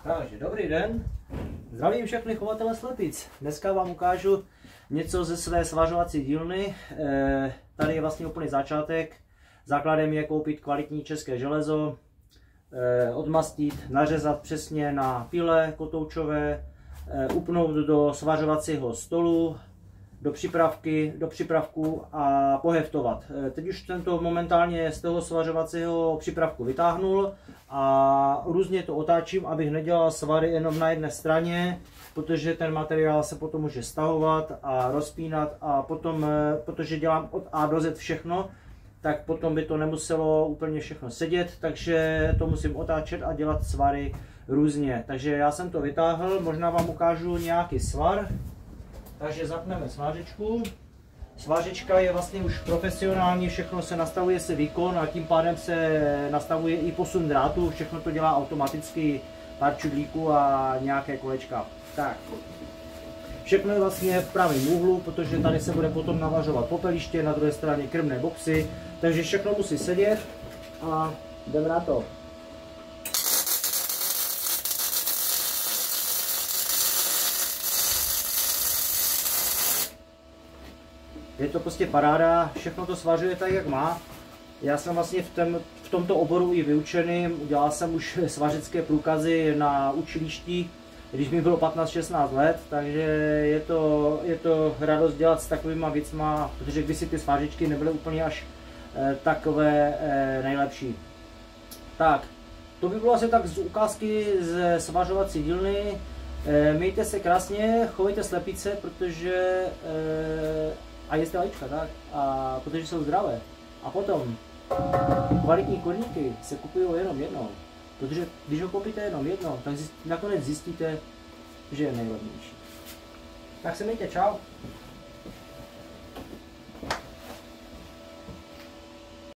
Takže dobrý den, zdravím všechny chovatele slepic. Dneska vám ukážu něco ze své svařovací dílny. Tady je vlastně úplný začátek. Základem je koupit kvalitní české železo, odmastit, nařezat přesně na pile kotoučové, upnout do svařovacího stolu, do připravku a poheftovat. Teď už tento momentálně z toho svařovacího připravku vytáhnul a různě to otáčím, abych nedělal svary jenom na jedné straně, protože ten materiál se potom může stahovat a rozpínat a potom, protože dělám od A do Z všechno, tak potom by to nemuselo úplně všechno sedět, takže to musím otáčet a dělat svary různě. Takže já jsem to vytáhl, možná vám ukážu nějaký svar. Takže zapneme svářečku. Svářečka je vlastně už profesionální, všechno se nastavuje se výkon a tím pádem se nastavuje i posun drátu, všechno to dělá automaticky, pár čudlíků a nějaké kolečka. Tak. Všechno je vlastně v pravém úhlu, protože tady se bude potom navařovat popeliště, na druhé straně krmné boxy, takže všechno musí sedět a jdeme na to. Je to prostě paráda, všechno to svařuje tak, jak má. Já jsem vlastně v tomto oboru i vyučený, udělal jsem už svařecké průkazy na učilišti, když mi bylo 15-16 let, takže je to radost dělat s takovýma věcma, protože kdysi ty svářečky nebyly úplně až takové nejlepší. Tak, to by bylo asi tak z ukázky ze svařovací dílny. Mějte se krásně, chovejte slepice, protože a jeste vajíčka, tak, a protože jsou zdravé. A potom kvalitní kurníky se kupují jenom jednou, protože když ho koupíte jenom jednou, tak nakonec zjistíte, že je nejlevnější. Tak se mějte, čau.